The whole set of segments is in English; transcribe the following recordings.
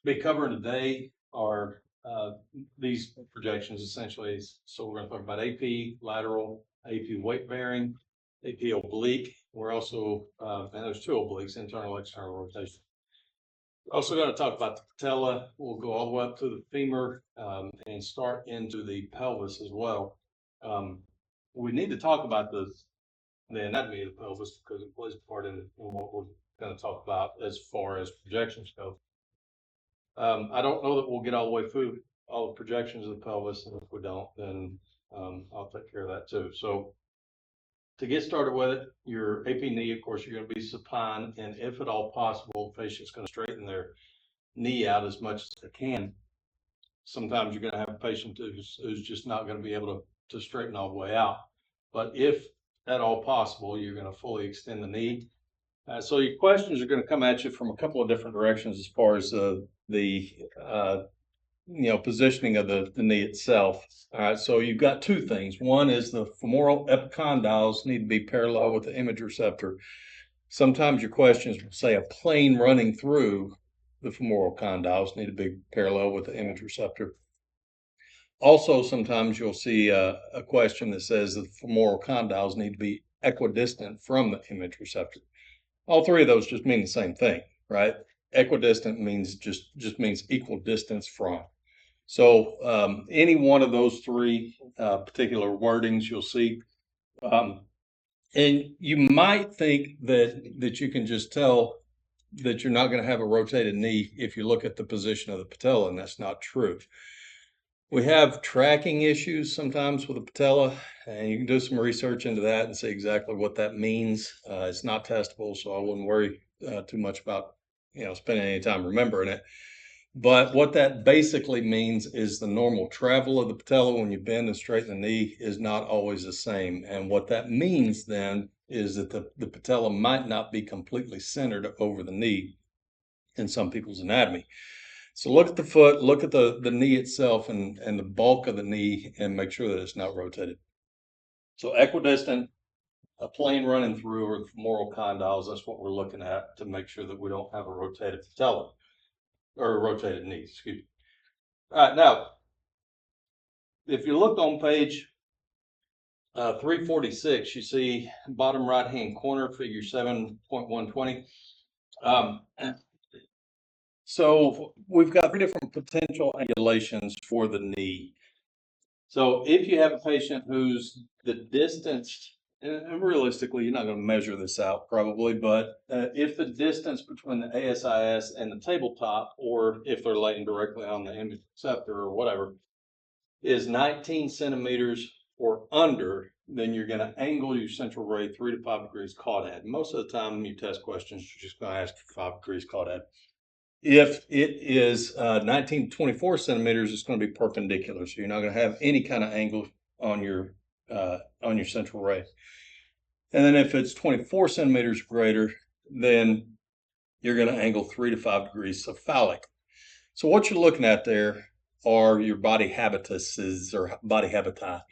be covering today are these projections essentially. So we're going to talk about AP lateral, AP weight bearing, AP oblique. We're also, and there's two obliques, internal, external rotation. We're also going to talk about the patella. We'll go all the way up to the femur and start into the pelvis as well. We need to talk about the anatomy of the pelvis because it plays a part in what we're going to talk about as far as projections go. I don't know that we'll get all the way through all the projections of the pelvis, and if we don't, then I'll take care of that too. So to get started with it, your AP knee, of course, you're going to be supine, and if at all possible, the patient's going to straighten their knee out as much as they can. Sometimes you're going to have a patient who's just not going to be able to straighten all the way out. But if at all possible, you're going to fully extend the knee. So your questions are going to come at you from a couple of different directions as far as the positioning of the knee itself. All right, so you've got two things. One is the femoral epicondyles need to be parallel with the image receptor. Sometimes your questions will say a plane running through the femoral condyles need to be parallel with the image receptor. Also, sometimes you'll see a question that says the femoral condyles need to be equidistant from the image receptor. All three of those just mean the same thing, right? Equidistant means just means equal distance from. So any one of those three particular wordings you'll see. And you might think that you can just tell that you're not going to have a rotated knee if you look at the position of the patella, and that's not true. We have tracking issues sometimes with the patella, and you can do some research into that and see exactly what that means. It's not testable, so I wouldn't worry too much about spending any time remembering it. But what that basically means is the normal travel of the patella when you bend and straighten the knee is not always the same. And what that means then is that the patella might not be completely centered over the knee in some people's anatomy. So look at the foot, look at the knee itself and the bulk of the knee and make sure that it's not rotated. So equidistant, a plane running through, or the femoral condyles, that's what we're looking at to make sure that we don't have a rotated patella or a rotated knee, excuse me. All right, now, if you look on page 346, you see bottom right-hand corner, figure 7.120. So we've got three different potential angulations for the knee. So if you have a patient who's the distance, and realistically, you're not going to measure this out probably, but if the distance between the ASIS and the tabletop, or if they're laying directly on the image receptor or whatever, is 19 centimeters or under, then you're going to angle your central ray 3 to 5 degrees caudad. Most of the time, your test questions, you're just going to ask for 5 degrees caudad. If it is 19 to 24 centimeters, it's going to be perpendicular, so you're not going to have any kind of angle on your central ray. And then if it's 24 centimeters greater, then you're going to angle 3 to 5 degrees cephalic. So what you're looking at there are your body habituses or body habiti.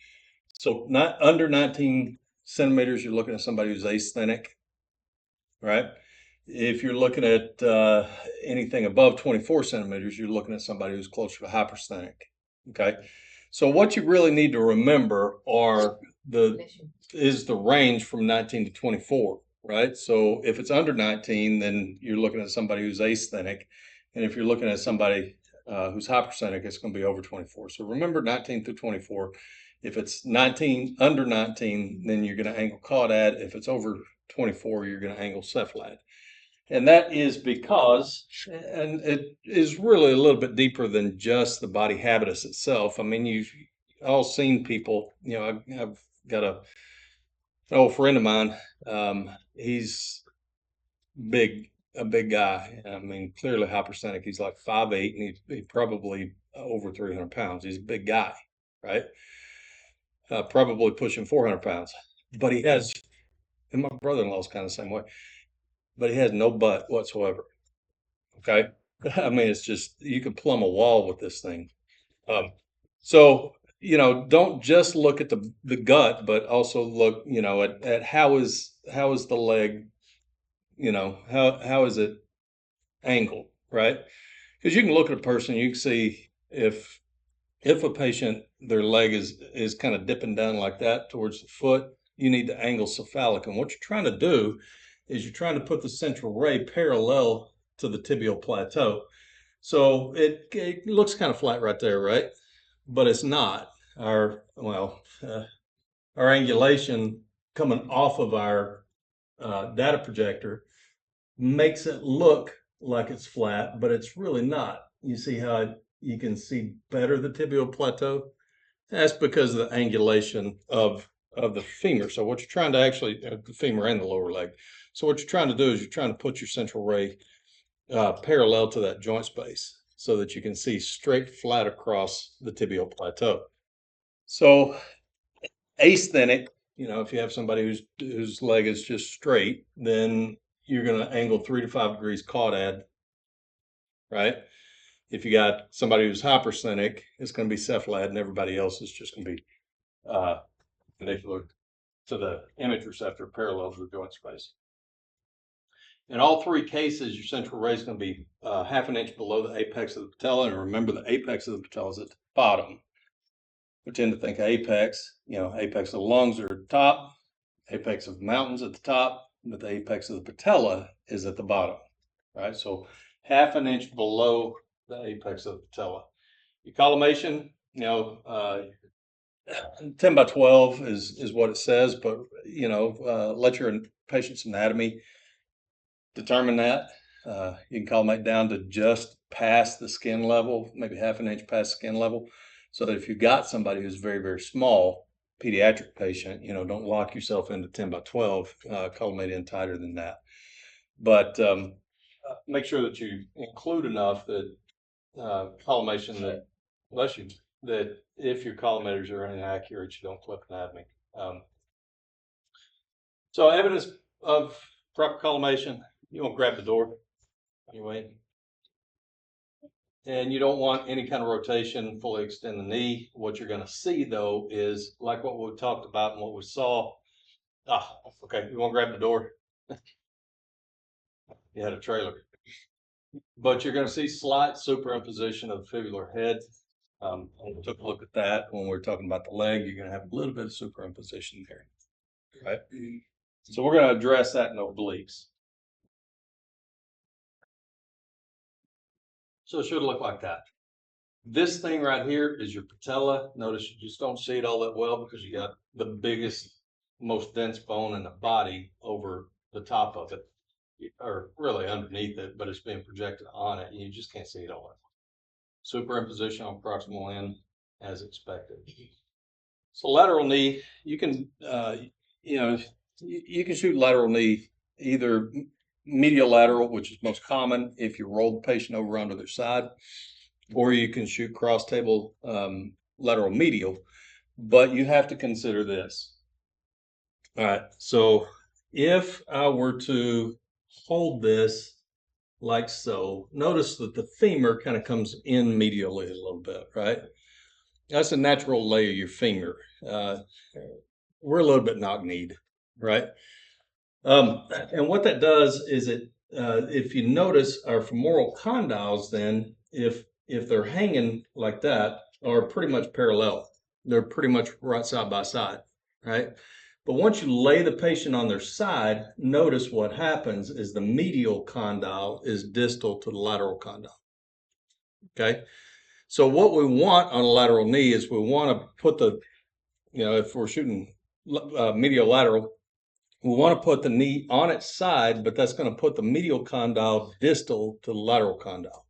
So not under 19 centimeters, you're looking at somebody who's asthenic, right? If you're looking at anything above 24 centimeters, you're looking at somebody who's closer to hypersthenic. Okay. So what you really need to remember is the range from 19 to 24, right? So if it's under 19, then you're looking at somebody who's asthenic. And if you're looking at somebody who's hypersthenic, it's going to be over 24. So remember 19 through 24. If it's 19 under 19, then you're going to angle caudad. If it's over 24, you're going to angle cephalad. And that is because, and it is really a little bit deeper than just the body habitus itself. I mean, you've all seen people, I've got an old friend of mine. He's a big guy. I mean, clearly hypersthenic. He's like 5'8", and he's probably over 300 pounds. He's a big guy, right? Probably pushing 400 pounds. But he has, and my brother-in-law's kind of the same way, but he has no butt whatsoever. Okay. I mean, it's just, you can plumb a wall with this thing. So, don't just look at the gut, but also look, at how is the leg, how is it angled, right? Because you can look at a person, you can see if a patient, their leg is kind of dipping down like that towards the foot, you need to angle cephalic. And what you're trying to do is you're trying to put the central ray parallel to the tibial plateau. So it looks kind of flat right there, right? But it's not. Our angulation coming off of our data projector makes it look like it's flat, but it's really not. You see how you can see better the tibial plateau? That's because of the angulation of the femur. So what you're trying to actually, the femur and the lower leg. So what you're trying to do is you're trying to put your central ray parallel to that joint space so that you can see straight flat across the tibial plateau. So asthenic, if you have somebody whose leg is just straight, then you're going to angle 3 to 5 degrees caudad, right? If you got somebody who's hypersthenic, it's going to be cephalad, and everybody else is just going to be perpendicular to the image receptor, parallel to the joint space. In all three cases, your central ray is going to be half an inch below the apex of the patella, and remember the apex of the patella is at the bottom. We tend to think of apex, apex of the lungs are at the top, apex of the mountains at the top, but the apex of the patella is at the bottom, right? So half an inch below the apex of the patella. Your collimation, 10 by 12 is what it says, but let your patient's anatomy determine that. You can collimate down to just past the skin level, maybe half an inch past skin level, so that if you've got somebody who's very, very small, pediatric patient, don't lock yourself into 10 by 12, collimate in tighter than that. But make sure that you include enough that collimation that if your collimators are inaccurate, you don't clip anatomy. So evidence of proper collimation, you won't grab the door. You wait. And you don't want any kind of rotation, fully extend the knee. What you're going to see, though, is like what we talked about and what we saw. Okay, you want to grab the door? You had a trailer. But you're going to see slight superimposition of the fibular head. We took a look at that when we were talking about the leg. You're going to have a little bit of superimposition there, right? So we're going to address that in obliques. So it should look like that. This thing right here is your patella. Notice you just don't see it all that well because you got the biggest, most dense bone in the body over the top of it, or really underneath it, but it's being projected on it, and you just can't see it all. Superimposition on proximal end as expected. So lateral knee, you can, you can shoot lateral knee either medial lateral, which is most common if you roll the patient over onto their side, or you can shoot cross table lateral medial, but you have to consider this. All right, so if I were to hold this like so, notice that the femur kind of comes in medially a little bit, right? That's a natural lay of your femur. We're a little bit knock-kneed, right? And what that does is if you notice our femoral condyles, then if they're hanging like that, are pretty much parallel. They're pretty much right side by side, right? But once you lay the patient on their side, notice what happens is the medial condyle is distal to the lateral condyle. Okay? So what we want on a lateral knee is we want to put if we're shooting medial lateral, we want to put the knee on its side, but that's going to put the medial condyle distal to the lateral condyle.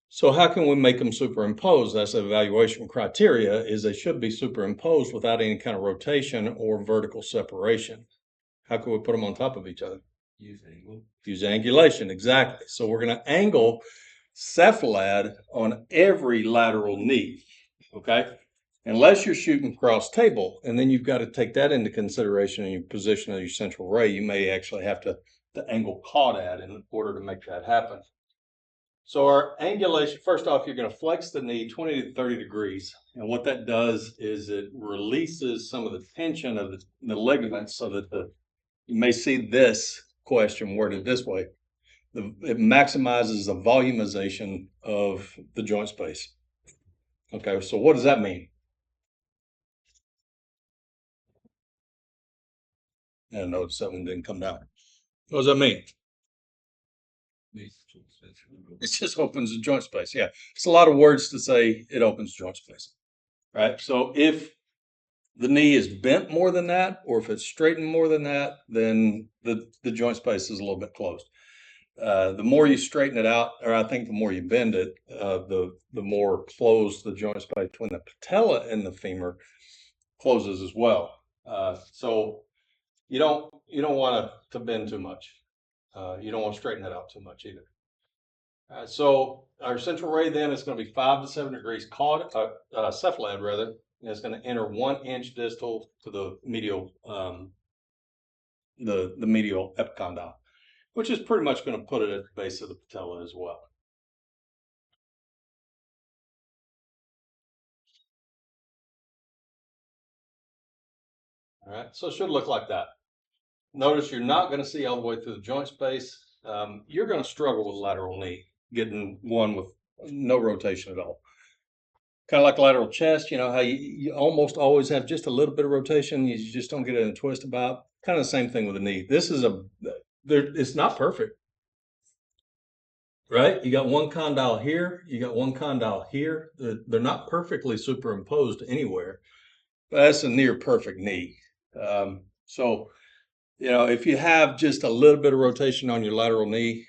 So how can we make them superimposed? That's the evaluation criteria, is they should be superimposed without any kind of rotation or vertical separation. How can we put them on top of each other? Use angle. Use angulation, exactly. So we're going to angle cephalad on every lateral knee, okay? Unless you're shooting cross table, and then you've got to take that into consideration in your position of your central ray. You may actually have to angle caudad in order to make that happen. So our angulation, first off, you're going to flex the knee 20 to 30 degrees. And what that does is it releases some of the tension of the ligaments so that you may see this question worded this way. It maximizes the volumization of the joint space. Okay, so what does that mean? And notice that one didn't come down. What does that mean? It just opens the joint space. Yeah, it's a lot of words to say it opens joint space, right? So if the knee is bent more than that, or if it's straightened more than that, then the joint space is a little bit closed. The more you straighten it out, or I think the more you bend it, the more closed the joint space between the patella and the femur closes as well. So you don't want to bend too much. You don't want to straighten it out too much either. So our central ray then is going to be 5 to 7 degrees cephalad rather, and it's going to enter 1 inch distal to the medial the medial epicondyle, which is pretty much going to put it at the base of the patella as well. All right, so it should look like that. Notice you're not going to see all the way through the joint space. You're going to struggle with lateral knee, getting one with no rotation at all. Kind of like lateral chest, you know how you almost always have just a little bit of rotation, you just don't get it in a twist about. Kind of the same thing with the knee. This is it's not perfect, right? You got one condyle here, you got one condyle here. They're not perfectly superimposed anywhere, but that's a near perfect knee. So if you have just a little bit of rotation on your lateral knee,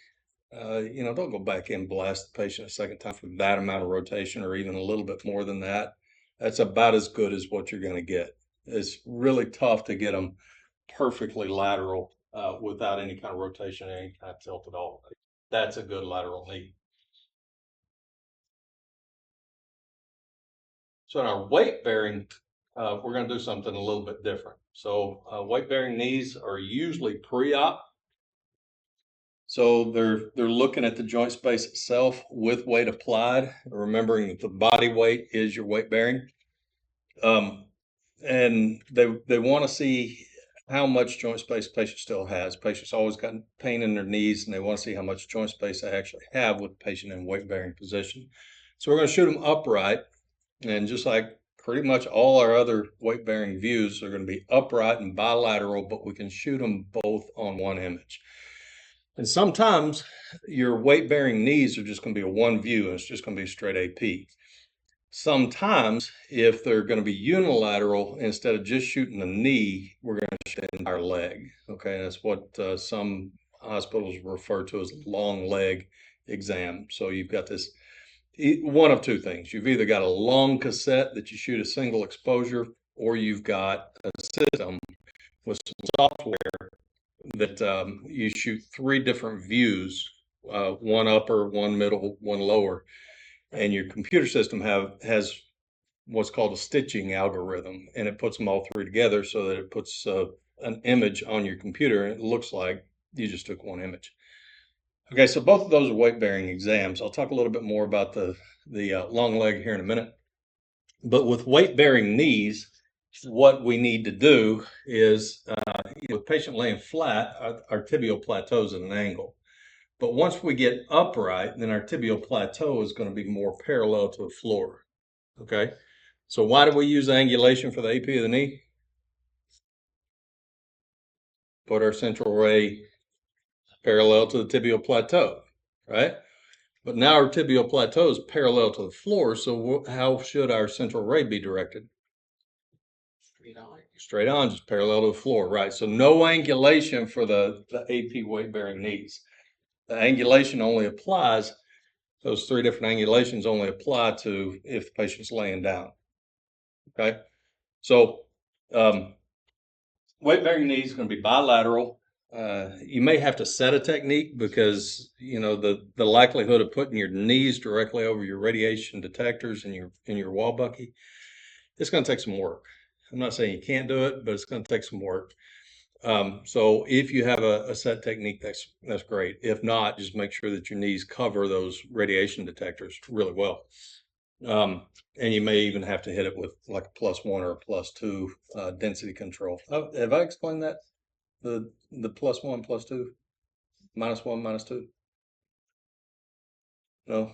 don't go back in and blast the patient a second time for that amount of rotation or even a little bit more than that. That's about as good as what you're going to get. It's really tough to get them perfectly lateral without any kind of rotation, any kind of tilt at all. That's a good lateral knee. So in our weight bearing, we're going to do something a little bit different. So weight bearing knees are usually pre-op. So they're looking at the joint space itself with weight applied, remembering that the body weight is your weight bearing. And they want to see how much joint space the patient still has. Patients always got pain in their knees, and they want to see how much joint space they actually have with the patient in weight bearing position. So we're going to shoot them upright, and just like pretty much all our other weight bearing views are going to be upright and bilateral, but we can shoot them both on one image. And sometimes your weight bearing knees are just going to be a one view and it's just going to be straight AP. Sometimes, if they're going to be unilateral, instead of just shooting the knee, we're going to shoot the entire leg. Okay, that's what some hospitals refer to as long leg exam. So you've got this one of two things. You've either got a long cassette that you shoot a single exposure, or you've got a system with some software that you shoot 3 different views, one upper, one middle, one lower, and your computer system has what's called a stitching algorithm, and it puts them all 3 together so that it puts an image on your computer, and it looks like you just took one image. Okay, so both of those are weight bearing exams. I'll talk a little bit more about the long leg here in a minute. But with weight bearing knees, what we need to do is, with patient laying flat, our tibial plateau is at an angle. But once we get upright, then our tibial plateau is going to be more parallel to the floor. Okay. So why do we use angulation for the AP of the knee? Put our central ray parallel to the tibial plateau, right? But now our tibial plateau is parallel to the floor, so how should our central ray be directed? Straight on, just parallel to the floor, right? So no angulation for the AP weight-bearing knees. The angulation only applies, those 3 different angulations only apply to if the patient's laying down, okay? So weight-bearing knee is going to be bilateral. You may have to set a technique because the likelihood of putting your knees directly over your radiation detectors in your wall bucky, it's going to take some work. I'm not saying you can't do it, but it's going to take some work. So if you have a set technique, that's great. If not, just make sure that your knees cover those radiation detectors really well. And you may even have to hit it with like a +1 or a +2 density control. Have I explained that? The +1, +2, -1, -2? No?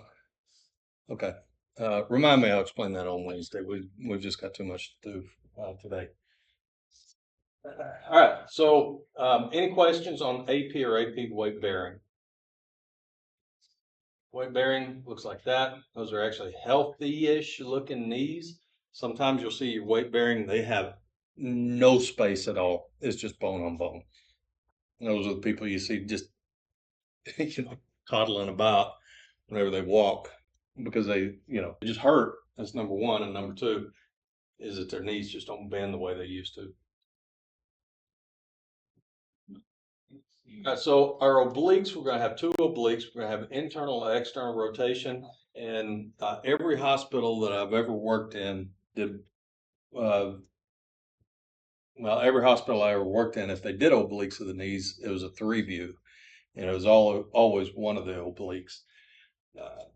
Okay. Remind me, I'll explain that on Wednesday. We've just got too much to do today. All right. So, any questions on AP or AP weight bearing? Weight bearing looks like that. Those are actually healthy-ish looking knees. Sometimes you'll see your weight bearing, they have no space at all. It's just bone on bone. Those are the people you see just toddling about whenever they walk because they just hurt. That's number one. And number two is that their knees just don't bend the way they used to. So our obliques, we're going to have two obliques. We're going to have internal and external rotation. And every hospital that I've ever worked in did, uh, well, every hospital I ever worked in, if they did obliques of the knees, it was a 3-view, and it was always one of the obliques.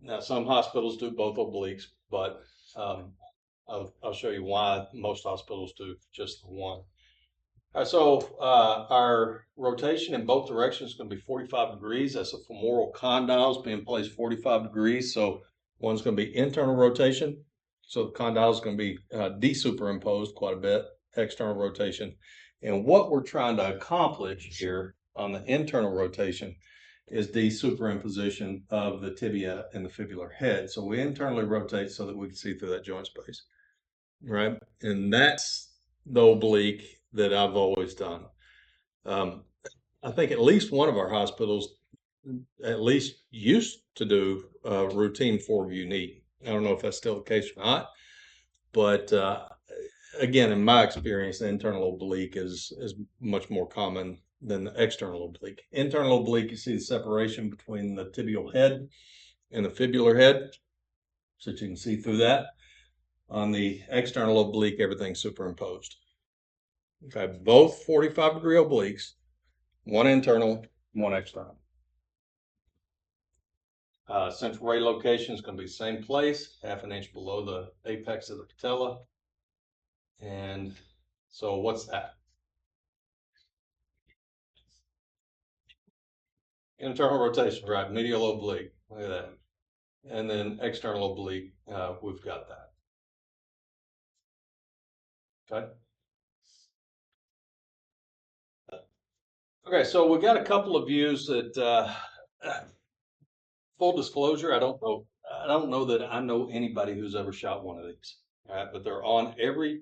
Now, some hospitals do both obliques, but I'll show you why most hospitals do just the one. So our rotation in both directions is going to be 45 degrees. That's the femoral condyles being placed 45 degrees. So one's going to be internal rotation. So the condyle is going to be desuperimposed quite a bit, external rotation. And what we're trying to accomplish here on the internal rotation is desuperimposition of the tibia and the fibular head. So we internally rotate so that we can see through that joint space, right? And that's the oblique that I've always done. I think at least one of our hospitals at least used to do a routine 4-view knee. I don't know if that's still the case or not, but again, in my experience, the internal oblique is much more common than the external oblique. Internal oblique, you see the separation between the tibial head and the fibular head, so that you can see through that. On the external oblique, everything's superimposed. Okay, both 45-degree obliques, one internal, one external. Central ray location is going to be the same place, half an inch below the apex of the patella. And so what's that? Internal rotation, right? Medial oblique, look at that. And then external oblique, we've got that. Okay. Okay, so we've got a couple of views that, full disclosure, I don't know that I know anybody who's ever shot one of these. All right, but they're on every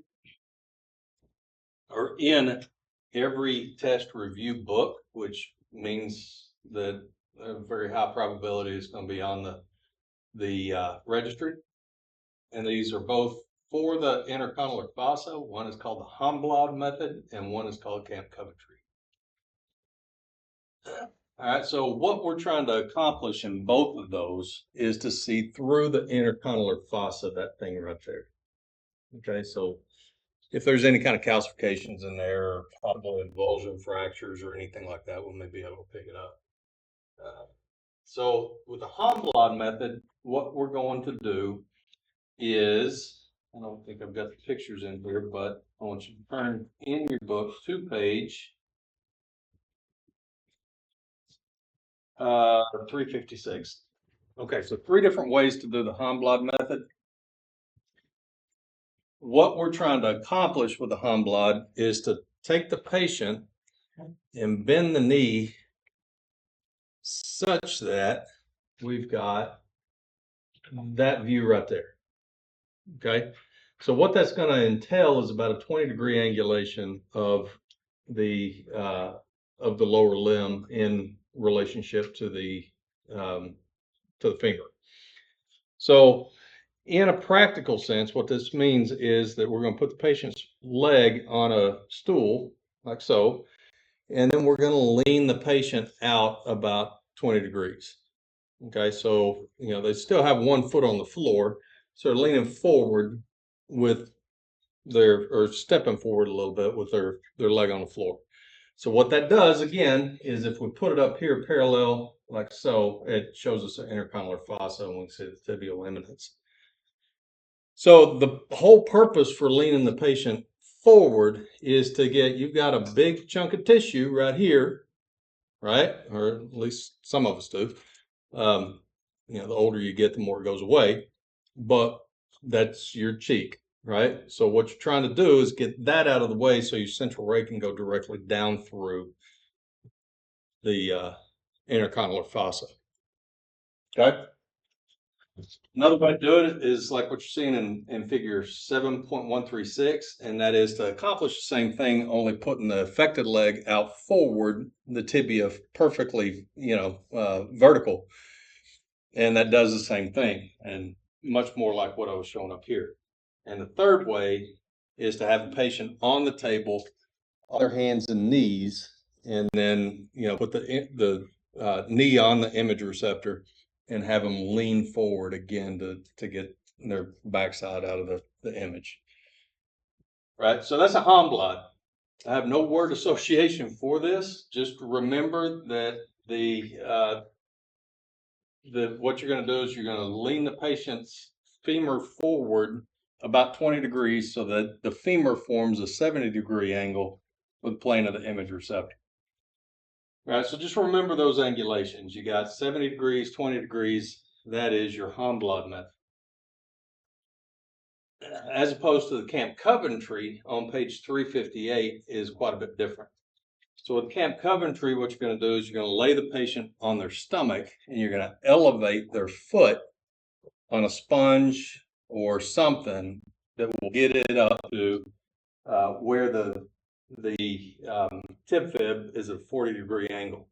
or in every test review book, which means that a very high probability is going to be on the registry. And these are both for the intercondylar fossa. One is called the Hamblad method, and one is called Camp Coventry. All right, so what we're trying to accomplish in both of those is to see through the intercondylar fossa, that thing right there. Okay, so if there's any kind of calcifications in there, or possible avulsion fractures or anything like that, we may be able to pick it up. So with the Hamblad method, what we're going to do is, I don't think I've got the pictures in here, but I want you to turn in your books to page 356. Okay, so 3 different ways to do the Hamblad method. What we're trying to accomplish with the Hamblad is to take the patient and bend the knee such that we've got that view right there. Okay, so what that's going to entail is about a 20-degree angulation of the lower limb in relationship to the finger. So in a practical sense, what this means is that we're going to put the patient's leg on a stool like so, and then we're going to lean the patient out about 20 degrees. Okay, so they still have one foot on the floor, so they're leaning forward with or stepping forward a little bit with their leg on the floor. So what that does again is if we put it up here parallel like so, it shows us the intercondylar fossa and we can see the tibial eminence. So the whole purpose for leaning the patient forward is to you've got a big chunk of tissue right here, right? Or at least some of us do. The older you get, the more it goes away. But that's your cheek, right? So what you're trying to do is get that out of the way so your central ray can go directly down through the intercondylar fossa. Okay. Another way to do it is like what you're seeing in figure 7.136, and that is to accomplish the same thing, only putting the affected leg out forward, the tibia perfectly, vertical. And that does the same thing, and much more like what I was showing up here. And the third way is to have the patient on the table, on their hands and knees, and then put the knee on the image receptor and have them lean forward again to get their backside out of the image. Right. So that's a Hamblad. I have no word association for this. Just remember that what you're going to do is you're going to lean the patient's femur forward about 20 degrees so that the femur forms a 70-degree angle with the plane of the image receptor. All right, so just remember those angulations. You got 70 degrees, 20 degrees. That is your Hamblad method. As opposed to the Camp Coventry on page 358 is quite a bit different. So with Camp Coventry, what you're going to do is you're going to lay the patient on their stomach and you're going to elevate their foot on a sponge or something that will get it up to where the tib fib is a 40-degree angle.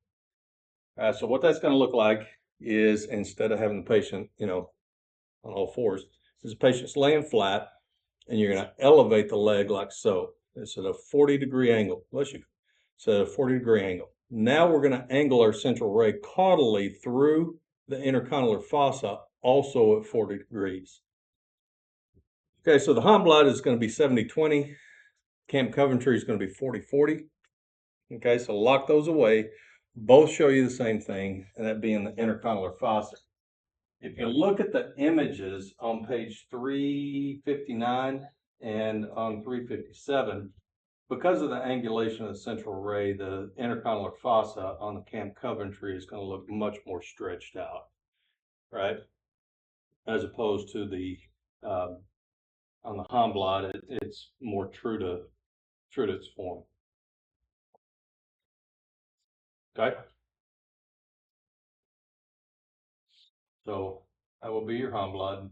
So what that's going to look like is, instead of having the patient, on all fours, is the patient's laying flat, and you're going to elevate the leg like so. It's at a 40-degree angle. Bless you. It's at a 40-degree angle. Now we're going to angle our central ray caudally through the intercondylar fossa, also at 40 degrees. Okay, so the Hamblad is going to be 70-20. Camp Coventry is going to be 40-40. Okay, so lock those away. Both show you the same thing, and that being the intercondylar fossa. If you look at the images on page 359 and on 357, because of the angulation of the central ray, the intercondylar fossa on the Camp Coventry is going to look much more stretched out, right? As opposed to the on the Hamblad, it's more true to its form. Okay. So that will be your Hamblad. And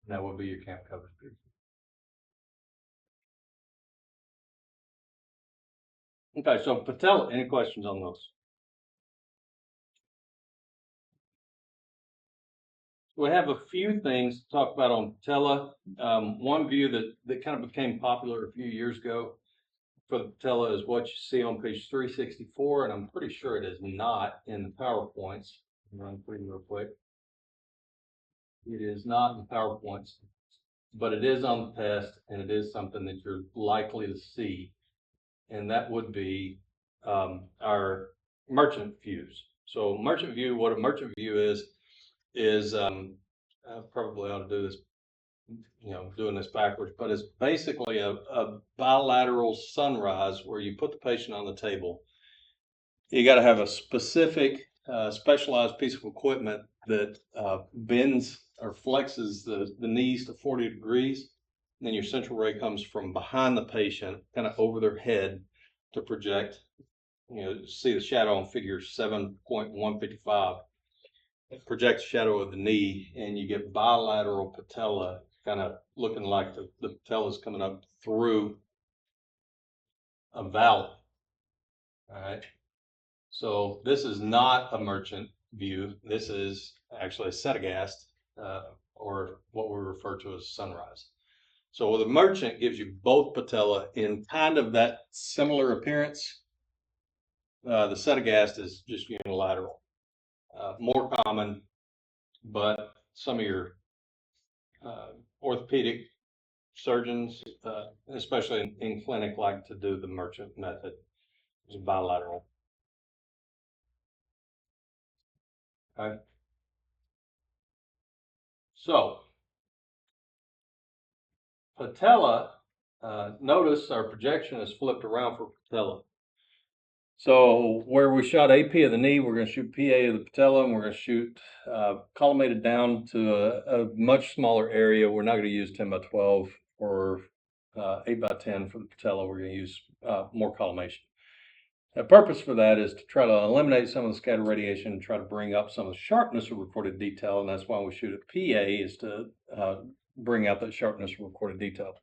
that will be your Camp Coventry. Okay, so Patella, any questions on those? We have a few things to talk about on Patella. One view that kind of became popular a few years ago for the Patella is what you see on page 364, and I'm pretty sure it is not in the PowerPoints. Run through real quick. It is not in the PowerPoints, but it is on the test, and it is something that you're likely to see, and that would be our merchant views. So merchant view, what a merchant view is I probably ought to do this, doing this backwards, but it's basically a bilateral sunrise where you put the patient on the table. You got to have a specific specialized piece of equipment that bends or flexes the knees to 40 degrees. And then your central ray comes from behind the patient, kind of over their head to project. See the shadow on figure 7.155. It projects shadow of the knee, and you get bilateral patella, kind of looking like the patella is coming up through a valley. All right. So this is not a merchant view. This is actually a Setagast, or what we refer to as sunrise. So the merchant gives you both patella in kind of that similar appearance. The Setagast is just unilateral. More common, but some of your orthopedic surgeons, especially in clinic, like to do the merchant method. It's bilateral. Okay. So patella, notice our projection is flipped around for patella. So where we shot AP of the knee, we're going to shoot PA of the patella, and we're going to shoot collimated down to a much smaller area. We're not going to use 10 by 12 or 8 by 10 for the patella. We're going to use more collimation. The purpose for that is to try to eliminate some of the scatter radiation and try to bring up some of the sharpness of recorded detail, and that's why we shoot at PA, is to bring out that sharpness of recorded detail.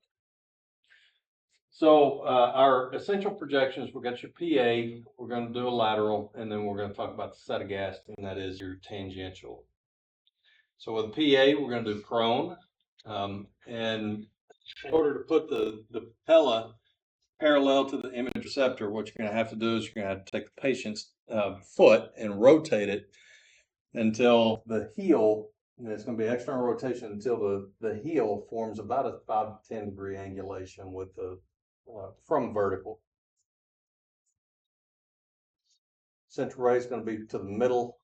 So our essential projections, we've got your PA, we're going to do a lateral, and then we're going to talk about the setagast, and that is your tangential. So with PA, we're going to do prone, and in order to put the patella parallel to the image receptor, what you're going to have to do is you're going to have to take the patient's foot and rotate it until the heel, and it's going to be external rotation until the heel forms about a 5 to 10 degree angulation with the from vertical. Central ray is going to be to the middle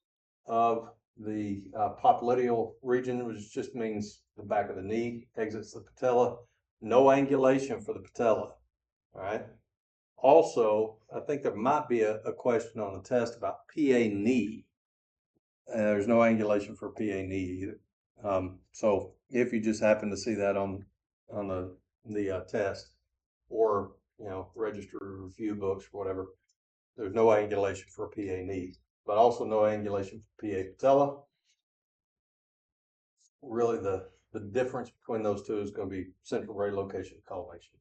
of the popliteal region, which just means the back of the knee exits the patella. No angulation for the patella. All right. Also, I think there might be a question on the test about PA knee. There's no angulation for PA knee either. So if you just happen to see that on the test, or register review books or whatever, there's no angulation for PA knee, but also no angulation for PA patella. Really, the difference between those two is going to be central ray location collimation.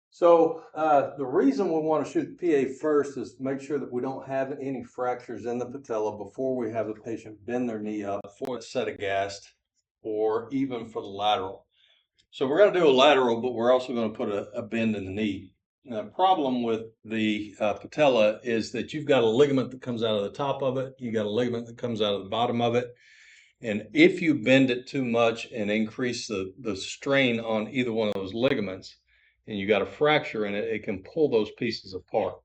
So the reason we want to shoot the PA first is to make sure that we don't have any fractures in the patella before we have the patient bend their knee up for the setagast or even for the lateral. So we're going to do a lateral, but we're also going to put a bend in the knee. Now, the problem with the patella is that you've got a ligament that comes out of the top of it, you got a ligament that comes out of the bottom of it, and if you bend it too much and increase the strain on either one of those ligaments, and you got a fracture in it, it can pull those pieces apart.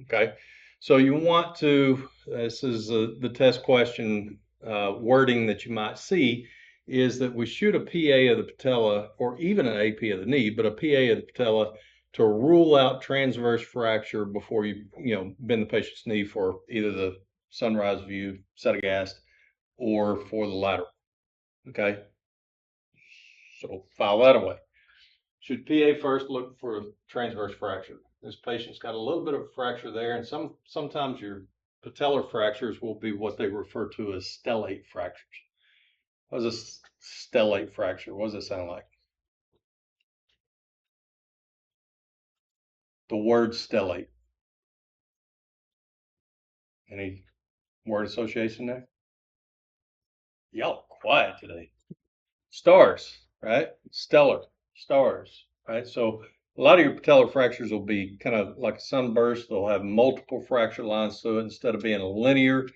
Okay, so you want to, this is the test question wording that you might see, is that we shoot a PA of the patella or even an AP of the knee, but a PA of the patella to rule out transverse fracture before you bend the patient's knee for either the sunrise view, setagast, or for the lateral. Okay, so file that away. Should PA first, look for transverse fracture. This patient's got a little bit of a fracture there, and sometimes your patellar fractures will be what they refer to as stellate fractures. What is a stellate fracture? What does it sound like? The word stellate. Any word association there? Y'all quiet today. Stars, right? Stellar, stars, right? So a lot of your patellar fractures will be kind of like a sunburst. They'll have multiple fracture lines to it. Instead of being a linear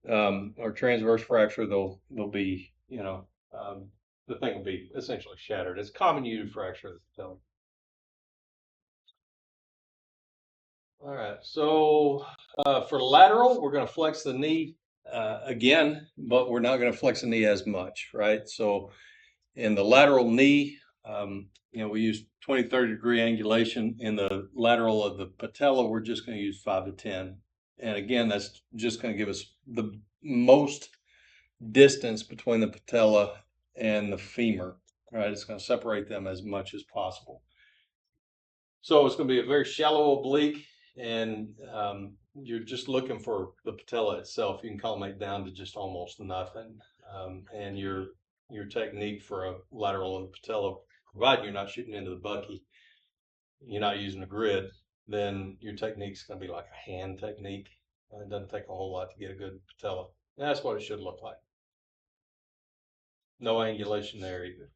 or transverse fracture, they'll be, the thing will be essentially shattered. It's a common U fracture of the patella. All right, so for lateral, we're going to flex the knee again, but we're not going to flex the knee as much, right? So in the lateral knee, we use 20, 30 degree angulation. In the lateral of the patella, we're just going to use 5 to 10. And again, that's just going to give us the most distance between the patella and the femur, right? It's going to separate them as much as possible. So it's going to be a very shallow oblique, and you're just looking for the patella itself. You can collimate down to just almost nothing. And your technique for a lateral of the patella, provided you're not shooting into the bucky, you're not using a grid, then your technique's going to be like a hand technique. It doesn't take a whole lot to get a good patella. And that's what it should look like. No angulation there either.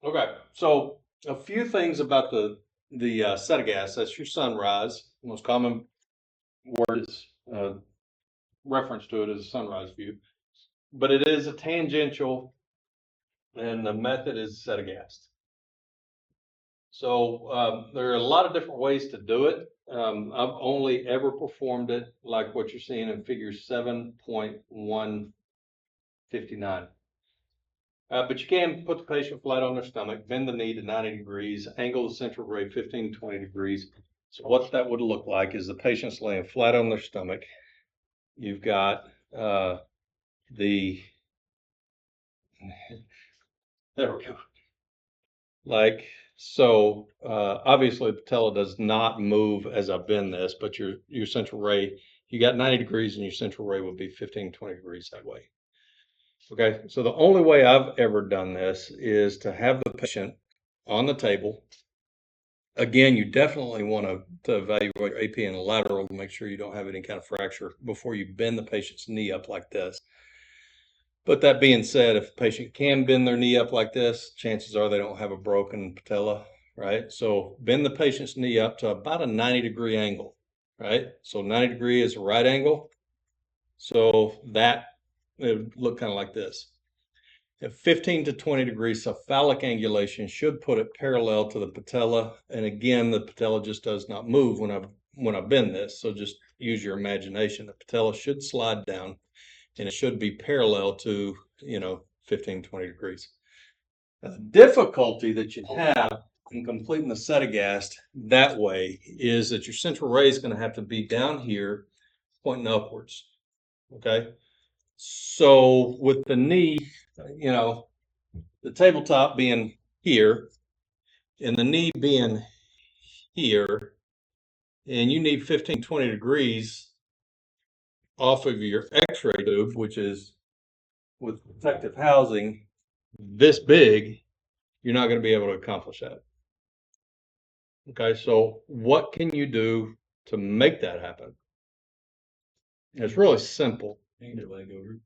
Okay, so a few things about the setagast. That's your sunrise. The most common word is reference to it as a sunrise view, but it is a tangential, and the method is setagast. So there are a lot of different ways to do it. I've only ever performed it like what you're seeing in figure 7.159. But you can put the patient flat on their stomach, bend the knee to 90 degrees, angle the central ray 15 to 20 degrees. So what that would look like is the patient's laying flat on their stomach. You've got the, there we go. Like, so obviously the patella does not move as I bend this, but your central ray, you got 90 degrees and your central ray would be 15, 20 degrees that way. Okay, so the only way I've ever done this is to have the patient on the table. Again, you definitely want to evaluate your AP and lateral to make sure you don't have any kind of fracture before you bend the patient's knee up like this. But that being said, if the patient can bend their knee up like this, chances are they don't have a broken patella, right? So bend the patient's knee up to about a 90-degree angle, right? So 90 degree is a right angle. So that it would look kind of like this. At 15 to 20 degrees cephalic angulation should put it parallel to the patella. And again, the patella just does not move when I bend this. So just use your imagination. The patella should slide down and it should be parallel to, 15, 20 degrees. Now, the difficulty that you have in completing the setagast that way is that your central ray is going to have to be down here pointing upwards. Okay. So with the knee, the tabletop being here and the knee being here, and you need 15, 20 degrees off of your x-ray tube, which is with protective housing this big, you're not going to be able to accomplish that. Okay, so what can you do to make that happen? It's really simple. Hang their leg over.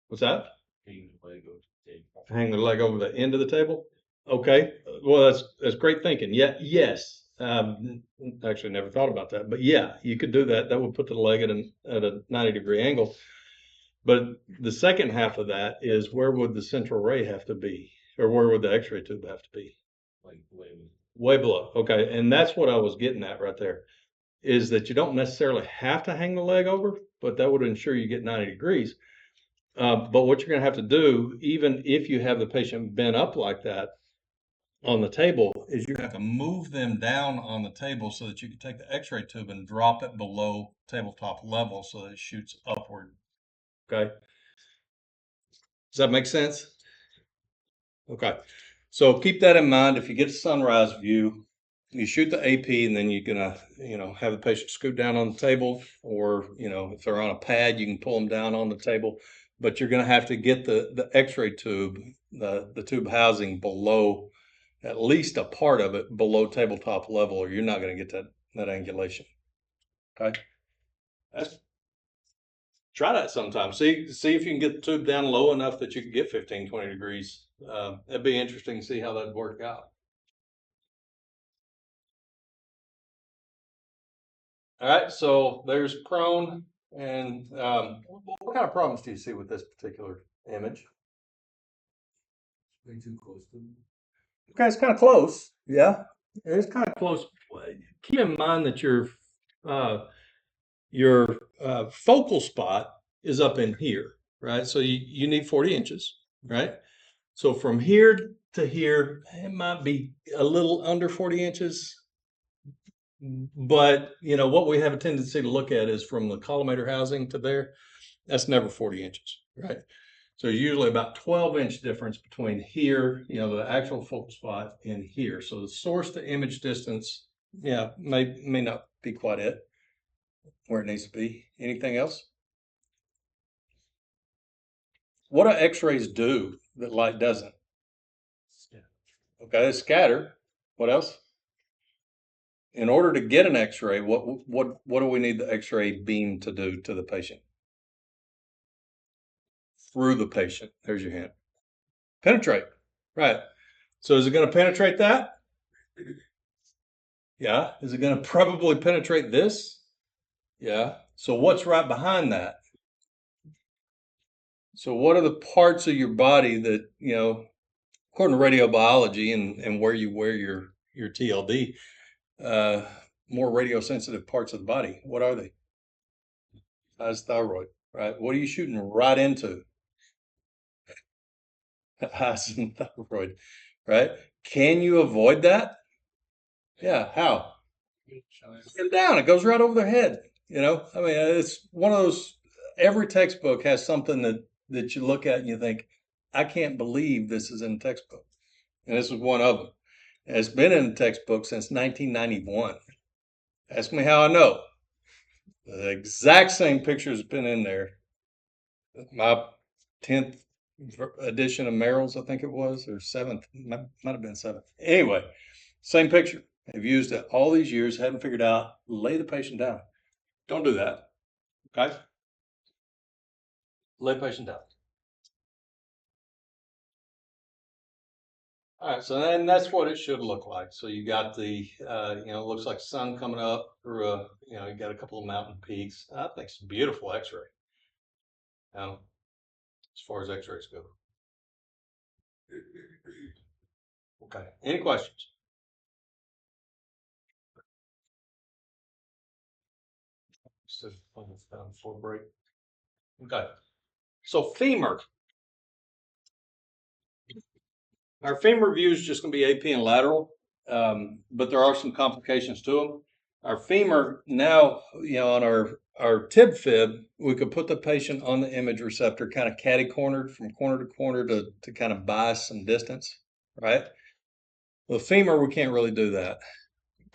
What's that? Hang their leg over the table. Hang their leg over the end of the table? Okay, well, that's great thinking. Yeah, yes. Actually, never thought about that, but yeah, you could do that. That would put the leg at a 90-degree angle. But the second half of that is where would the central ray have to be, or where would the X-ray tube have to be? Like way. Way below. Okay, and that's what I was getting at right there. Is that you don't necessarily have to hang the leg over, but that would ensure you get 90 degrees. But what you're going to have to do, even if you have the patient bent up like that on the table, is you have to move them down on the table so that you can take the x-ray tube and drop it below tabletop level so that it shoots upward. Okay. Does that make sense? Okay. So keep that in mind. If you get a sunrise view, you shoot the AP and then you're gonna, have the patient scoot down on the table, or, if they're on a pad, you can pull them down on the table, but you're gonna have to get the x-ray tube, the tube housing below, at least a part of it below tabletop level, or you're not gonna get that angulation. Okay. Try that sometime. See if you can get the tube down low enough that you can get 15, 20 degrees. It'd be interesting to see how that'd work out. All right, so there's prone, and what kind of problems do you see with this particular image? Way too close to them. Okay, it's kind of close. Yeah, it is kind of close. Keep in mind that your focal spot is up in here, right? So you need 40 inches, right? So from here to here, it might be a little under 40 inches. But what we have a tendency to look at is from the collimator housing to there. That's never 40 inches, right? So usually about 12-inch difference between here, the actual focal spot, and here. So the source to image distance, may not be quite it where it needs to be. Anything else? What do X-rays do that light doesn't? Okay, scatter. What else? In order to get an X-ray, what do we need the X-ray beam to do to the patient? Through the patient. There's your hint. Penetrate. Right. So is it going to penetrate that? Yeah. Is it going to probably penetrate this? Yeah. So what's right behind that? So what are the parts of your body that, according to radiobiology and where you wear your TLD, more radiosensitive parts of the body? What are they? That's thyroid, right? What are you shooting right into? Thyroid, right? Can you avoid that? Yeah, how? And down, it goes right over their head. I mean, it's one of those. Every textbook has something that you look at and you think, I can't believe this is in the textbook, and this is one of them. And it's been in the textbook since 1991. Ask me how I know. The exact same picture has been in there. My 10th edition of Merrill's, I think it was, or seventh, might have been seventh. Anyway, same picture. I've used it all these years, haven't figured out, lay the patient down. Don't do that. Okay? Lay the patient down. All right, so then that's what it should look like. So you got it looks like sun coming up through you got a couple of mountain peaks. I think it's a beautiful X-ray. Um, as far as X-rays go. Okay. Any questions? So, full break. Okay. So femur. Our femur view is just going to be AP and lateral, but there are some complications to them. Our femur now, on our tib fib, we could put the patient on the image receptor, kind of catty cornered from corner to corner to kind of buy some distance, right? The femur, we can't really do that.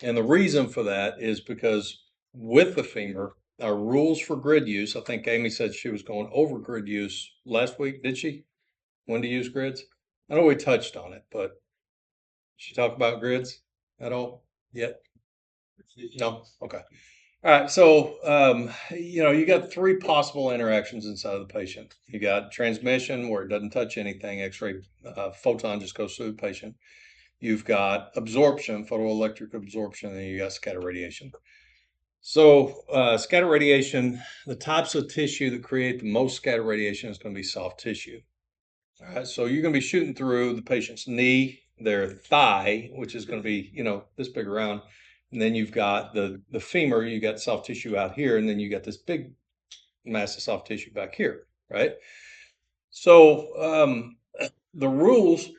And the reason for that is because with the femur, our rules for grid use, I think Amy said she was going over grid use last week, did she? When to use grids? I know we touched on it, but she talked about grids at all yet? No? Okay. All right. So, you got three possible interactions inside of the patient. You got transmission where it doesn't touch anything, X-ray photon just goes through the patient. You've got absorption, photoelectric absorption, and then you got scatter radiation. So, scatter radiation, the types of tissue that create the most scatter radiation is going to be soft tissue. All right, so you're going to be shooting through the patient's knee, their thigh, which is going to be, this big around. And then you've got the femur, you got soft tissue out here, and then you got this big mass of soft tissue back here, right? So the rules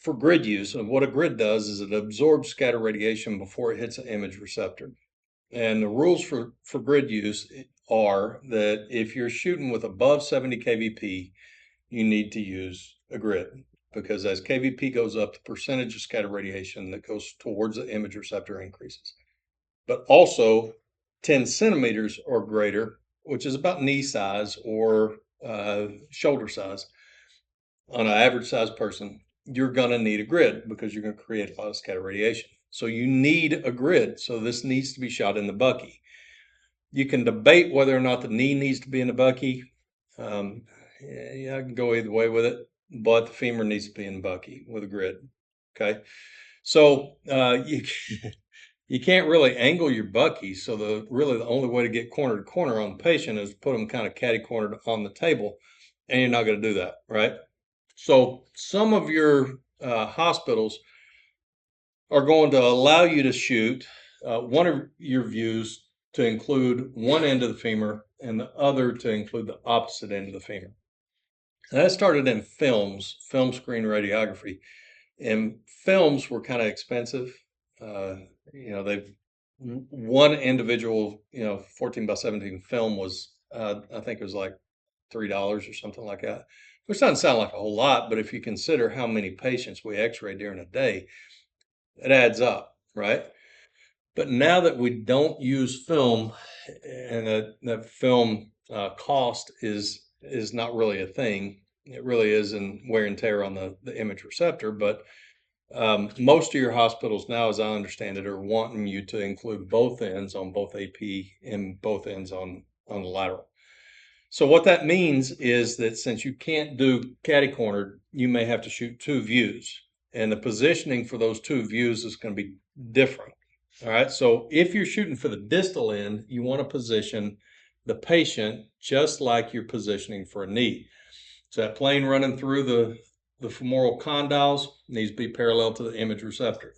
for grid use of what a grid does is it absorbs scatter radiation before it hits an image receptor. And the rules for grid use are that if you're shooting with above 70 kVp, you need to use a grid because as kVp goes up, the percentage of scatter radiation that goes towards the image receptor increases. But also 10 centimeters or greater, which is about knee size or shoulder size on an average size person, you're going to need a grid because you're going to create a lot of scatter radiation. So you need a grid. So this needs to be shot in the bucky. You can debate whether or not the knee needs to be in the bucky. Yeah, I can go either way with it, but the femur needs to be in the bucky with a grid. Okay, so you can't really angle your bucky. So the only way to get corner to corner on the patient is to put them kind of catty cornered on the table, and you're not going to do that, right? So some of your hospitals are going to allow you to shoot one of your views to include one end of the femur and the other to include the opposite end of the femur. And that started in film screen radiography, and films were kind of expensive. They've one individual, 14 by 17 film was, I think it was like $3 or something like that, which doesn't sound like a whole lot, but if you consider how many patients we x-ray during a day, it adds up, right? But now that we don't use film and that film cost is not really a thing, it really is in wear and tear on the image receptor. But most of your hospitals now, as I understand it, are wanting you to include both ends on both AP and both ends on the lateral. So what that means is that since you can't do catty cornered, you may have to shoot two views, and the positioning for those two views is going to be different. All right. So if you're shooting for the distal end, you want to position the patient just like you're positioning for a knee. So that plane running through the femoral condyles needs to be parallel to the image receptor.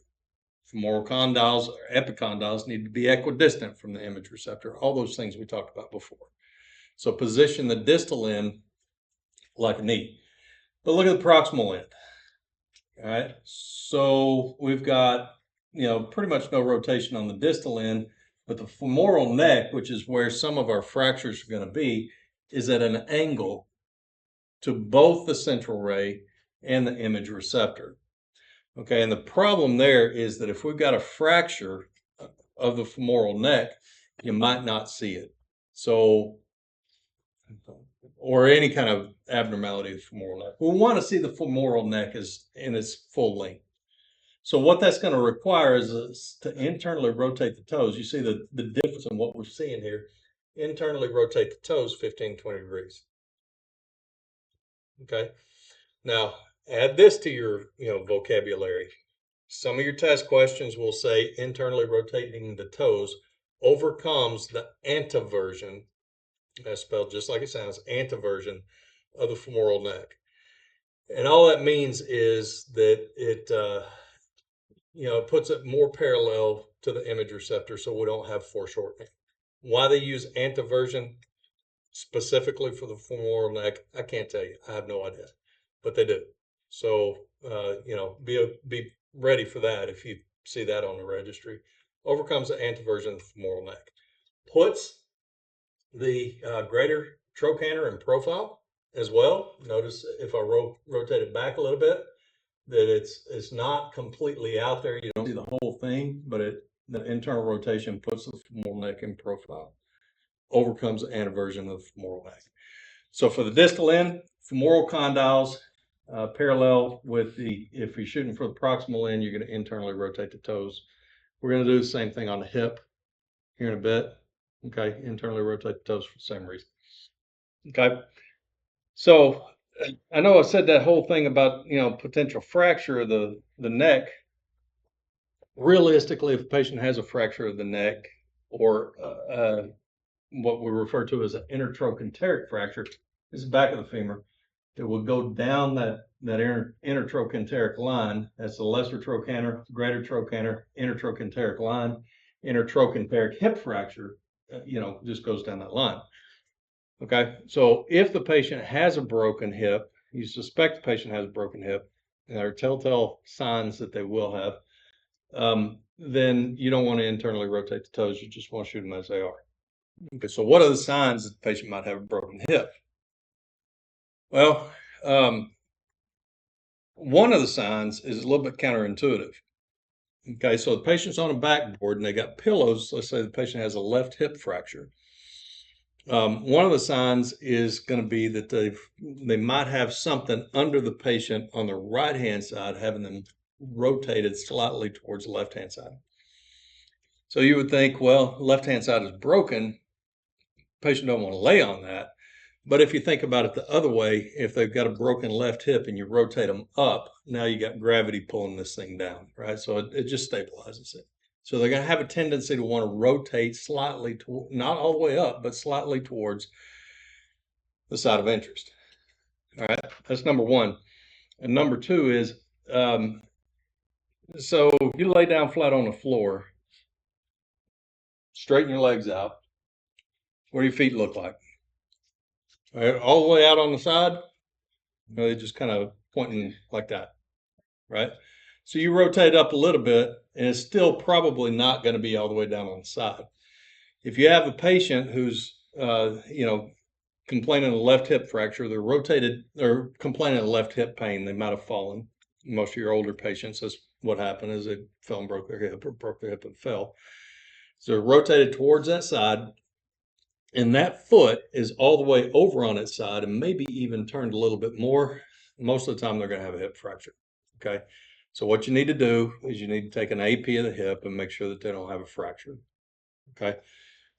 Femoral condyles or epicondyles need to be equidistant from the image receptor. All those things we talked about before. So position the distal end like a knee. But look at the proximal end. All right. So we've got, pretty much no rotation on the distal end, but the femoral neck, which is where some of our fractures are going to be, is at an angle to both the central ray and the image receptor. Okay. And the problem there is that if we've got a fracture of the femoral neck, you might not see it. So, or any kind of abnormality of the femoral neck. We want to see the femoral neck in its full length. So what that's going to require is us to internally rotate the toes. You see the difference in what we're seeing here. Internally rotate the toes 15, 20 degrees. Okay. Now add this to your vocabulary. Some of your test questions will say internally rotating the toes overcomes the anteversion, that's spelled just like it sounds, anteversion of the femoral neck. And all that means is that it puts it more parallel to the image receptor so we don't have foreshortening. Why they use anteversion specifically for the femoral neck, I can't tell you. I have no idea, but they do. So, be ready for that if you see that on the registry. Overcomes the anteversion of the femoral neck. Puts the greater trochanter in profile as well. Notice if I rotate it back a little bit, that it's not completely out there. You don't see the whole thing, but the internal rotation puts the femoral neck in profile, overcomes the anteversion of the femoral neck. So for the distal end, femoral condyles parallel with if you're shooting for the proximal end, you're going to internally rotate the toes. We're going to do the same thing on the hip here in a bit. Okay, internally rotate the toes for the same reason. Okay, so I know I said that whole thing about potential fracture of the neck. Realistically, if a patient has a fracture of the neck or what we refer to as an intertrochanteric fracture, this is the back of the femur. It will go down that intertrochanteric line. That's the lesser trochanter, greater trochanter, intertrochanteric line. Intertrochanteric hip fracture, just goes down that line. Okay, so if the patient has a broken hip, you suspect the patient has a broken hip, and there are telltale signs that they will have, then you don't want to internally rotate the toes. You just want to shoot them as they are. Okay, so what are the signs that the patient might have a broken hip? Well, one of the signs is a little bit counterintuitive. Okay, so the patient's on a backboard and they got pillows. Let's say the patient has a left hip fracture. One of the signs is going to be that they might have something under the patient on the right hand side, having them rotated slightly towards the left hand side. So you would think, well, left hand side is broken. Patient don't want to lay on that. But if you think about it the other way, if they've got a broken left hip and you rotate them up, now you got gravity pulling this thing down, right? So it just stabilizes it. So they're going to have a tendency to want to rotate slightly, not all the way up, but slightly towards the side of interest. All right, that's number one. And number two is, so you lay down flat on the floor, straighten your legs out. What do your feet look like? All the way out on the side? Or they just kind of pointing like that, right? So you rotate up a little bit, and it's still probably not going to be all the way down on the side. If you have a patient who's, complaining of left hip fracture, they're rotated, or complaining of left hip pain, they might have fallen. Most of your older patients, that's what happened, is they fell and broke their hip, or broke their hip and fell. So they're rotated towards that side, and that foot is all the way over on its side and maybe even turned a little bit more. Most of the time, they're going to have a hip fracture. Okay. So what you need to do is you need to take an AP of the hip and make sure that they don't have a fracture. Okay.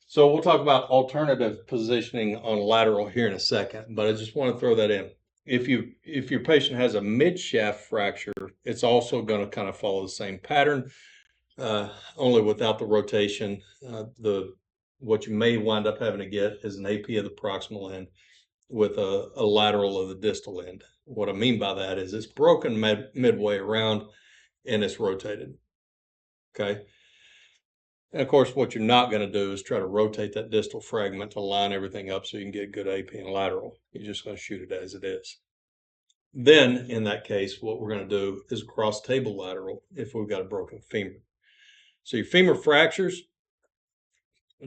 So we'll talk about alternative positioning on lateral here in a second, but I just want to throw that in. If your patient has a mid-shaft fracture, it's also going to kind of follow the same pattern, only without the rotation. What you may wind up having to get is an AP of the proximal end with a lateral of the distal end. What I mean by that is it's broken midway around and it's rotated. Okay. And of course, what you're not going to do is try to rotate that distal fragment to line everything up so you can get good AP and lateral. You're just going to shoot it as it is. Then, in that case, what we're going to do is cross table lateral if we've got a broken femur. So your femur fractures,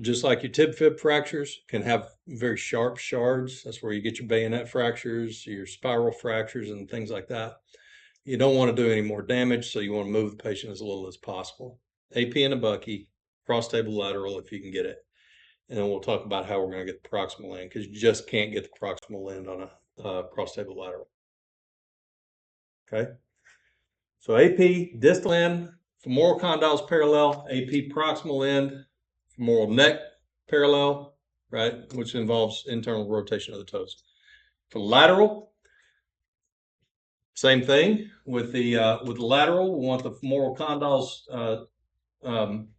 just like your tib fib fractures, can have very sharp shards. That's where you get your bayonet fractures, your spiral fractures, and things like that. You don't want to do any more damage, so you want to move the patient as little as possible. AP and a bucky, cross table lateral if you can get it. And then we'll talk about how we're going to get the proximal end, because you just can't get the proximal end on a cross table lateral. Okay. So AP, distal end, femoral condyles parallel, AP proximal end, femoral neck parallel, right, which involves internal rotation of the toes. For lateral, same thing. With the lateral, we want the femoral condyles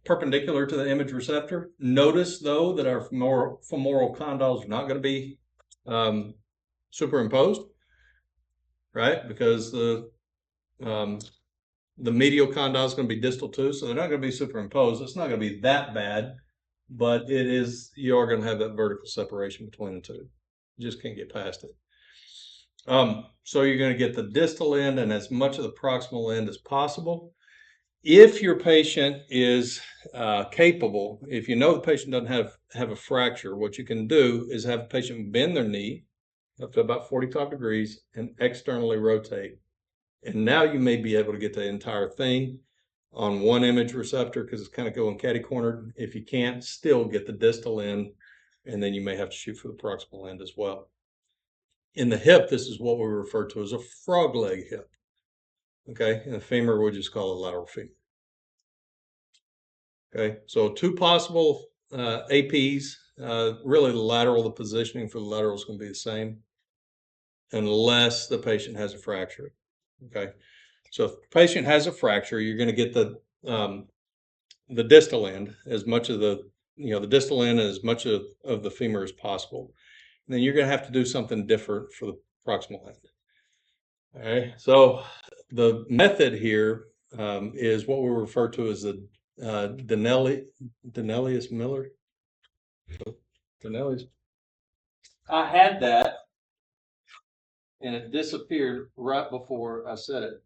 perpendicular to the image receptor. Notice though that our femoral condyles are not going to be superimposed, right? Because the medial condyle is going to be distal too, so they're not going to be superimposed. It's not going to be that bad, but it is, you are going to have that vertical separation between the two. You just can't get past it. So you're going to get the distal end and as much of the proximal end as possible. If your patient is capable, if you know the patient doesn't have a fracture, what you can do is have the patient bend their knee up to about 45 degrees and externally rotate. And now you may be able to get the entire thing on one image receptor because it's kind of going catty-cornered. If you can't, still get the distal end, and then you may have to shoot for the proximal end as well. In the hip, this is what we refer to as a frog leg hip. Okay, and the femur we'll just call it lateral femur. Okay, so two possible APs. Really, the positioning for the lateral is going to be the same, unless the patient has a fracture. Okay, so if the patient has a fracture, you're going to get the distal end, as much of the distal end, as much of the femur as possible. And then you're going to have to do something different for the proximal end. All right, so the method here is what we refer to as the Donnelly's Miller. Donnelly's. I had that, and it disappeared right before I said it.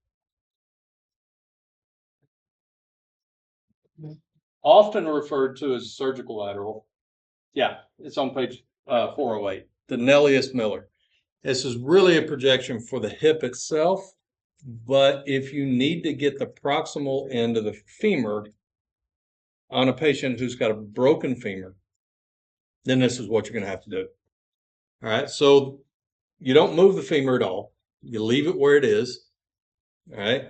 Often referred to as surgical lateral. Yeah, it's on page 408. Donnelly's Miller. This is really a projection for the hip itself, but if you need to get the proximal end of the femur on a patient who's got a broken femur, then this is what you're going to have to do. All right, so you don't move the femur at all. You leave it where it is. All right,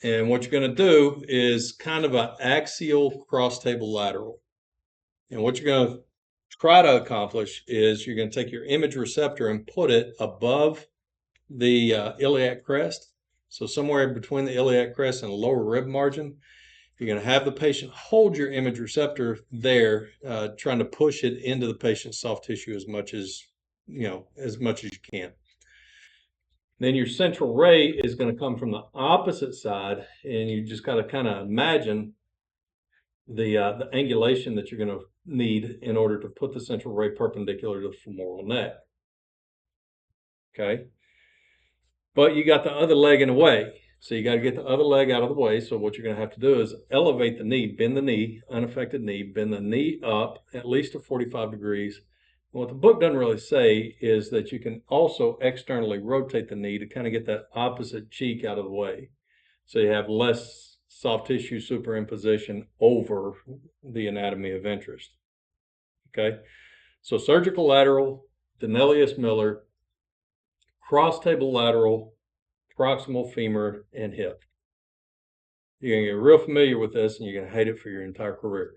and what you're going to do is kind of an axial cross table lateral. And what you're going to try to accomplish is you're going to take your image receptor and put it above the iliac crest. So somewhere between the iliac crest and the lower rib margin, you're going to have the patient hold your image receptor there, trying to push it into the patient's soft tissue as much as you can. Then your central ray is going to come from the opposite side, and you just got to kind of imagine the angulation that you're going to need in order to put the central ray perpendicular to the femoral neck. Okay. But you got the other leg in the way. So you got to get the other leg out of the way. So what you're going to have to do is elevate the knee, bend the knee, unaffected knee, bend the knee up at least to 45 degrees. What the book doesn't really say is that you can also externally rotate the knee to kind of get that opposite cheek out of the way. So you have less soft tissue superimposition over the anatomy of interest. Okay. So surgical lateral, Donnelly's Miller, cross table lateral, proximal femur, and hip. You're going to get real familiar with this, and you're going to hate it for your entire career.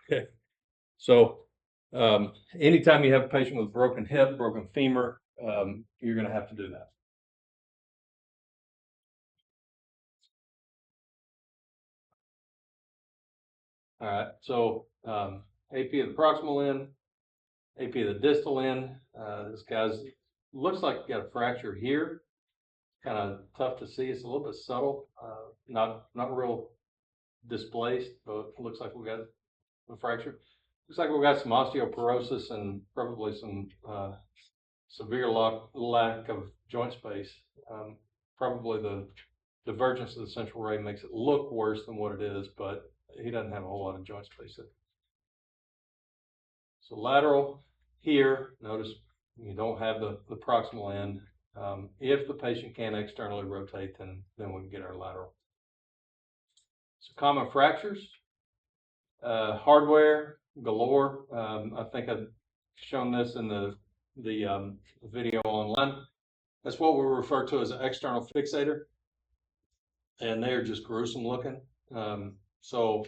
Okay. So anytime you have a patient with broken hip, broken femur, you're going to have to do that. All right. So AP of the proximal end, AP of the distal end. This guy's looks like he got a fracture here. Kind of tough to see. It's a little bit subtle, not real displaced, but it looks like we got a fracture. Looks like we've got some osteoporosis and probably some severe lack of joint space. Probably the divergence of the central ray makes it look worse than what it is, but he doesn't have a whole lot of joint space. So lateral here, notice you don't have the proximal end. If the patient can externally rotate, then we can get our lateral. So common fractures, hardware galore. I think I've shown this in the video online. That's what we refer to as an external fixator, and they are just gruesome looking. So,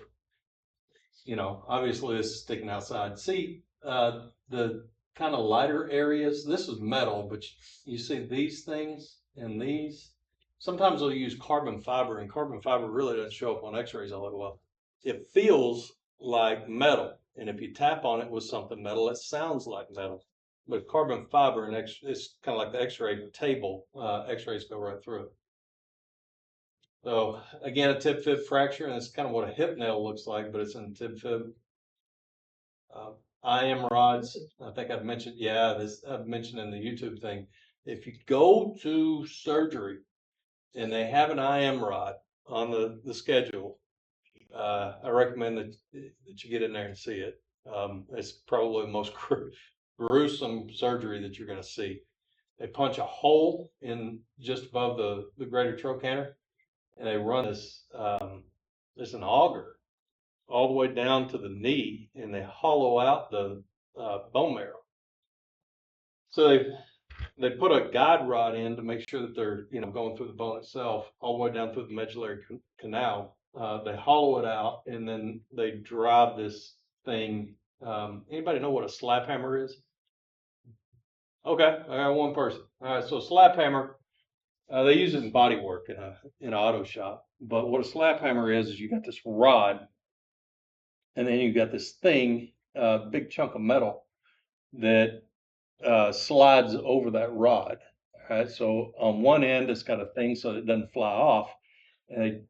you know, obviously this is sticking outside. See, the kind of lighter areas, this is metal, but you see these things and these. Sometimes they'll use carbon fiber, and carbon fiber really doesn't show up on x-rays all that well. It feels like metal, and if you tap on it with something metal, it sounds like metal. But carbon fiber and it's kind of like the x-ray table. X-rays go right through it. So again, a tib fib fracture, and it's kind of what a hip nail looks like, but it's in tib fib. IM rods, I think I've mentioned, I've mentioned in the YouTube thing. If you go to surgery and they have an IM rod on the schedule, I recommend that you get in there and see it. It's probably the most gruesome surgery that you're going to see. They punch a hole in just above the greater trochanter, and they run this an auger all the way down to the knee, and they hollow out the bone marrow. So they put a guide rod in to make sure that they're going through the bone itself, all the way down through the medullary canal. They hollow it out, and then they drive this thing. Anybody know what a slap hammer is? Okay, I got one person. All right, so slap hammer. They use it in body work in an auto shop. But what a slap hammer is you got this rod, and then you got this thing, big chunk of metal that slides over that rod. All right, so on one end it's got a thing so it doesn't fly off. And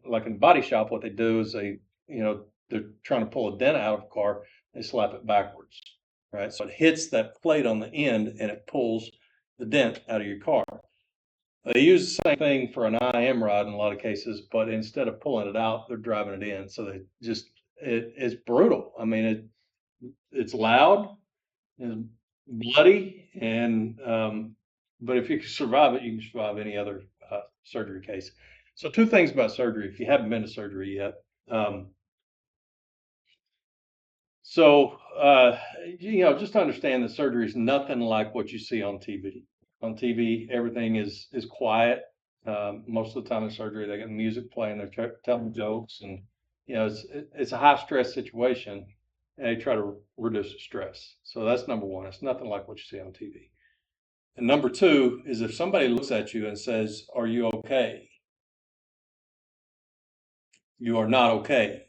like in the body shop, what they do is they're trying to pull a dent out of a car. They slap it backwards, right? So it hits that plate on the end and it pulls the dent out of your car. They use the same thing for an IM rod in a lot of cases, but instead of pulling it out, they're driving it in. So they just it's brutal. I mean, it's loud, it's bloody, and but if you can survive it, you can survive any other surgery case. So two things about surgery, if you haven't been to surgery yet. Just understand that surgery is nothing like what you see on TV. On TV, everything is quiet. Most of the time in surgery, they got music playing, they're telling jokes, and it's a high stress situation, and they try to reduce the stress. So that's number one. It's nothing like what you see on TV. And number two is if somebody looks at you and says, "Are you okay?" You are not okay.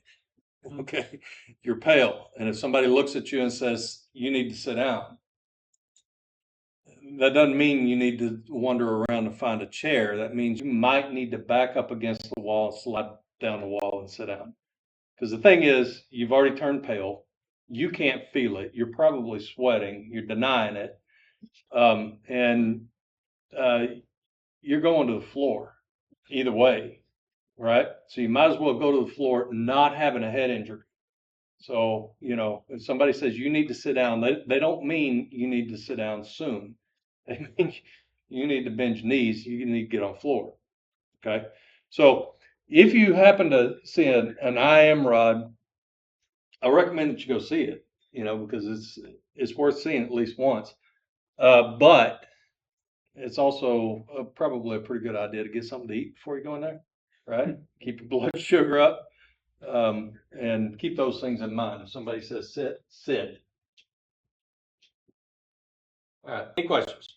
Okay, you're pale. And if somebody looks at you and says, "You need to sit down," that doesn't mean you need to wander around to find a chair. That means you might need to back up against the wall, slide down the wall, and sit down. Because the thing is, you've already turned pale. You can't feel it. You're probably sweating. You're denying it. And you're going to the floor either way, right? So you might as well go to the floor not having a head injury. So, if somebody says you need to sit down, they don't mean you need to sit down soon. They mean you need to bend your knees, you need to get on the floor. Okay. So if you happen to see an IM rod, I recommend that you go see it, because it's worth seeing at least once. But it's also probably a pretty good idea to get something to eat before you go in there, right? Keep your blood sugar up. And keep those things in mind. If somebody says sit, sit. All right, any questions?